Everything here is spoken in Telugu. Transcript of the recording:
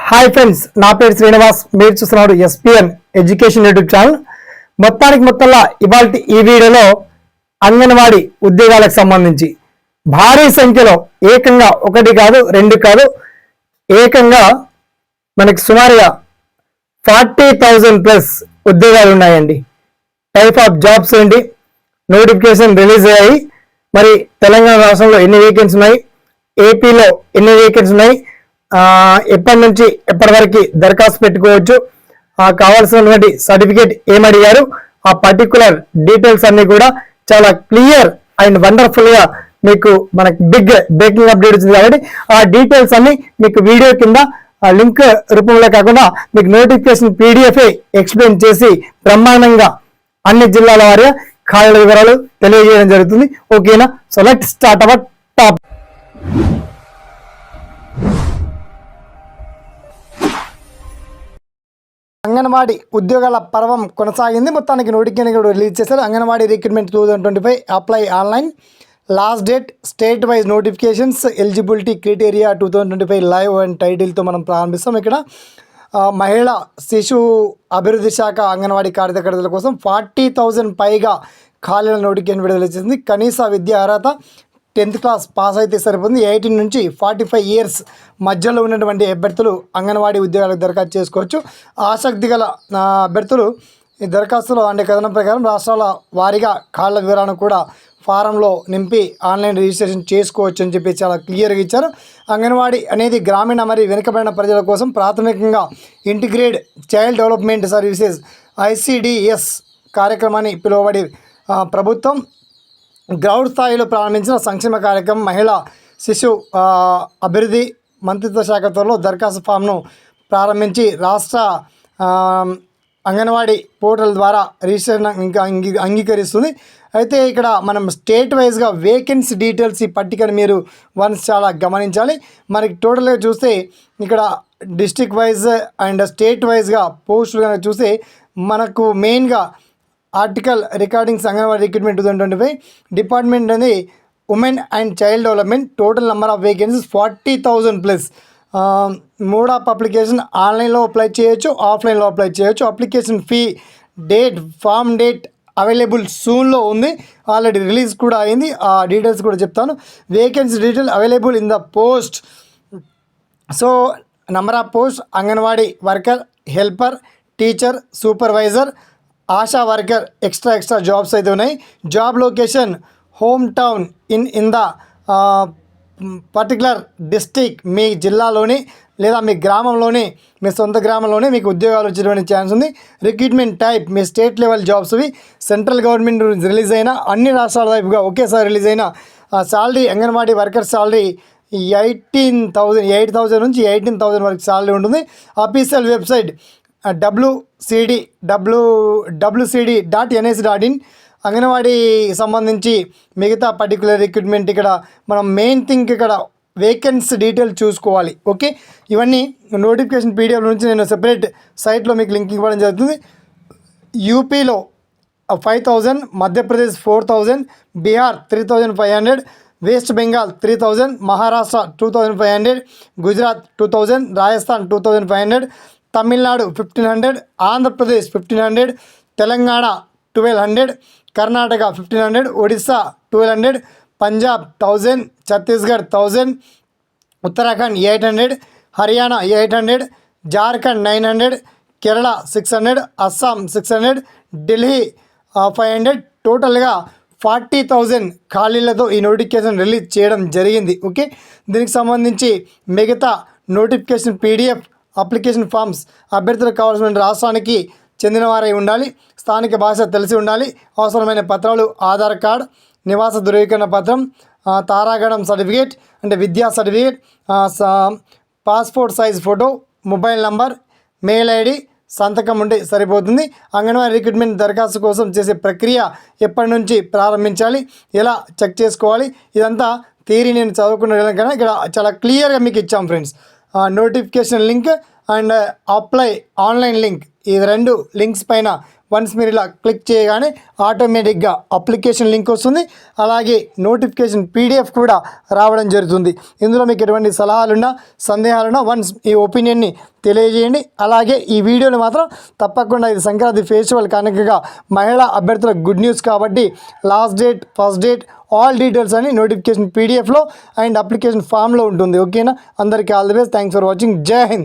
హాయ్ ఫ్రెండ్స్, నా పేరు శ్రీనివాస్. మీరు చూస్తున్నారు ఎస్పీఎన్ ఎడ్యుకేషన్ యూట్యూబ్ ఛానల్. మొత్తంలో ఇవాళ ఈ వీడియోలో అంగన్వాడీ ఉద్యోగాలకు సంబంధించి భారీ సంఖ్యలో ఏకంగా 1 కాదు 2 కాదు ఏకంగా మనకి సుమారుగా 40,000+ ఉద్యోగాలు ఉన్నాయండి. టైప్ ఆఫ్ జాబ్స్ ఏంటి, నోటిఫికేషన్ రిలీజ్ అయ్యాయి. మరి తెలంగాణ రాష్ట్రంలో ఎన్ని వేకెన్సీ ఉన్నాయి, ఏపీలో ఎన్ని వేకెన్సీ ఉన్నాయి, ఎప్పటి నుంచి ఎప్పటి వరకు దరఖాస్తు పెట్టుకోవచ్చు, కావాల్సినటువంటి సర్టిఫికేట్ ఏమడిగారు, ఆ పర్టికులర్ డీటెయిల్స్ అన్ని కూడా చాలా క్లియర్ అండ్ వండర్ఫుల్ గా మీకు మనకి బిగ్ బ్రేకింగ్ అప్డేట్ వచ్చింది. కాబట్టి ఆ డీటెయిల్స్ అన్ని మీకు వీడియో కింద లింక్ రూపంలో కాకుండా మీకు నోటిఫికేషన్ PDF ఎక్స్ప్లెయిన్ చేసి బ్రహ్మాండంగా అన్ని జిల్లాల వారి ఖాళీల వివరాలు తెలియజేయడం జరుగుతుంది. ఓకేనా? So let's start our top. Anganwadi ఉద్యోగాల పర్వం కొనసాగింది. మొత్తానికి నోటిఫికేషన్ కూడా రిలీజ్ చేశారు. Anganwadi recruitment 2025 apply online, last date, state wise notifications, eligibility criteria 2025 live and టైటిల్తో మనం ప్రారంభిస్తాం. ఇక్కడ మహిళా శిశు అభివృద్ధి శాఖ అంగన్వాడీ కార్యకర్తల కోసం 40,000 పైగా ఖాళీల నోటిఫికేషన్ విడుదల చేసింది. కనీస విద్యా అర్హత 10th క్లాస్ పాస్ అయితే సరిపోతుంది. 18 నుంచి 45 ఇయర్స్ మధ్యలో ఉన్నటువంటి అభ్యర్థులు అంగన్వాడీ ఉద్యోగాలకు దరఖాస్తు చేసుకోవచ్చు. ఆసక్తి గల అభ్యర్థులు ఈ దరఖాస్తులో కథనం ప్రకారం రాష్ట్రాల వారీగా ఖాళీల వివరాలను కూడా ఫారంలో నింపి ఆన్లైన్ రిజిస్ట్రేషన్ చేసుకోవచ్చు అని చెప్పి చాలా క్లియర్గా ఇచ్చారు. అంగన్వాడీ అనేది గ్రామీణ మరియు వెనుకబడిన ప్రజల కోసం ప్రాథమికంగా integrate child development services ICDS కార్యక్రమాన్ని పిలువబడి ప్రభుత్వం గ్రౌండ్ స్థాయిలో ప్రారంభించిన సంక్షేమ కార్యక్రమం. మహిళా శిశు అభివృద్ధి మంత్రిత్వ శాఖ త్వరలో దరఖాస్తు ఫామ్ను ప్రారంభించి రాష్ట్ర అంగన్వాడీ పోర్టల్ ద్వారా రిజిస్ట్రేషన్ ఇంకా అంగీకరిస్తుంది. అయితే ఇక్కడ మనం స్టేట్ వైజ్గా వేకెన్సీ డీటెయిల్స్ ఈ పట్టికను మీరు వన్స్ చాలా గమనించాలి. మనకి టోటల్గా చూస్తే ఇక్కడ డిస్ట్రిక్ట్ వైజ్ అండ్ స్టేట్ వైజ్గా పోస్టులు కనుక చూస్తే మనకు మెయిన్గా article recordings Anganwadi recruitment 2025 department అనేది women and child development. Total number of vacancies 40,000+. Mode of application ఆన్లైన్లో అప్లై చేయొచ్చు, ఆఫ్లైన్లో అప్లై చేయొచ్చు. Application fee, date, form date available సూన్లో ఉంది, ఆల్రెడీ రిలీజ్ కూడా అయింది. ఆ డీటెయిల్స్ కూడా చెప్తాను. Vacancy detail available in the post. So number of post Anganwadi worker, helper, teacher, supervisor, ASHA worker, extra jobs అయితే ఉన్నాయి. Job location home town in the particular district. మీ జిల్లాలోని లేదా మీ గ్రామంలోనే, మీ సొంత గ్రామంలోనే మీకు ఉద్యోగాలు వచ్చేటువంటి ఛాన్స్ ఉంది. రిక్రూట్మెంట్ టైప్ మీ స్టేట్ లెవెల్ జాబ్స్ ఇవి. సెంట్రల్ గవర్నమెంట్ రిలీజ్ అయిన అన్ని రాష్ట్రాల వైపుగా ఒకేసారి రిలీజ్ అయిన శాలరీ అంగన్వాడీ వర్కర్ శాలరీ 8,000 నుంచి 18,000 వరకు శాలరీ ఉంటుంది. Official website wcd.nic.in. అంగన్వాడీ సంబంధించి మిగతా పర్టికులర్ రిక్రూట్మెంట్ ఇక్కడ మనం మెయిన్ థింగ్ ఇక్కడ వేకెన్సీ డీటెయిల్ చూసుకోవాలి. ఓకే, ఇవన్నీ నోటిఫికేషన్ PDF నుంచి నేను సెపరేట్ సైట్లో మీకు లింక్ ఇవ్వడం జరుగుతుంది. యూపీలో 5,000, మధ్యప్రదేశ్ 4,000, బీహార్ 3,500, వెస్ట్ బెంగాల్ 3,000, మహారాష్ట్ర 2,500, గుజరాత్ 2,000, రాజస్థాన్ 2,500, తమిళనాడు 1,500, ఆంధ్రప్రదేశ్ 1,500, తెలంగాణ 1,200, కర్ణాటక 1,500, ఒడిస్సా 1,200, పంజాబ్ 1,000, ఛత్తీస్గఢ్ 1,000, ఉత్తరాఖండ్ 800, హర్యానా 800, జార్ఖండ్ 900, కేరళ 600, అస్సాం 600, ఢిల్లీ 500. టోటల్గా 40,000 ఖాళీలతో ఈ నోటిఫికేషన్ రిలీజ్ చేయడం జరిగింది. ఓకే, దీనికి సంబంధించి మిగతా నోటిఫికేషన్ PDF, అప్లికేషన్ ఫామ్స్ అభ్యర్థులకు కావాల్సిన రాష్ట్రానికి చెందినవారై ఉండాలి, స్థానిక భాష తెలిసి ఉండాలి, అవసరమైన పత్రాలు ఆధార్ కార్డ్, నివాస ధృవీకరణ పత్రం, తారాగణం సర్టిఫికేట్ అంటే విద్యా certificate, passport size photo, mobile number, mail ID, సంతకం ఉంటే సరిపోతుంది. అంగన్వాడీ రిక్రూట్మెంట్ దరఖాస్తు కోసం చేసే ప్రక్రియ ఎప్పటి నుంచి ప్రారంభించాలి, ఎలా చెక్ చేసుకోవాలి, ఇదంతా థియరీ నేను చదువుకున్న కన్నా ఇక్కడ చాలా క్లియర్గా మీకు ఇచ్చాం friends. Notification link and apply online link ఈ 2 లింక్స్ పైన వన్స్ మీరు ఇలా క్లిక్ చేయగానే ఆటోమేటిక్గా అప్లికేషన్ లింక్ వస్తుంది, అలాగే నోటిఫికేషన్ PDF కూడా రావడం జరుగుతుంది. ఇందులో మీకు ఎటువంటి సలహాలున్నా సందేహాలున్నా వన్స్ ఈ ఒపీనియన్ని తెలియజేయండి. అలాగే ఈ వీడియోని మాత్రం తప్పకుండా, ఇది సంక్రాంతి ఫెస్టివల్ కనుకగా మహిళా అభ్యర్థులకు గుడ్ న్యూస్ కాబట్టి last date, first date, all details అని నోటిఫికేషన్ PDFలో అండ్ అప్లికేషన్ ఫామ్లో ఉంటుంది. ఓకేనా? అందరికీ all the best. Thanks for watching. జై హింద్.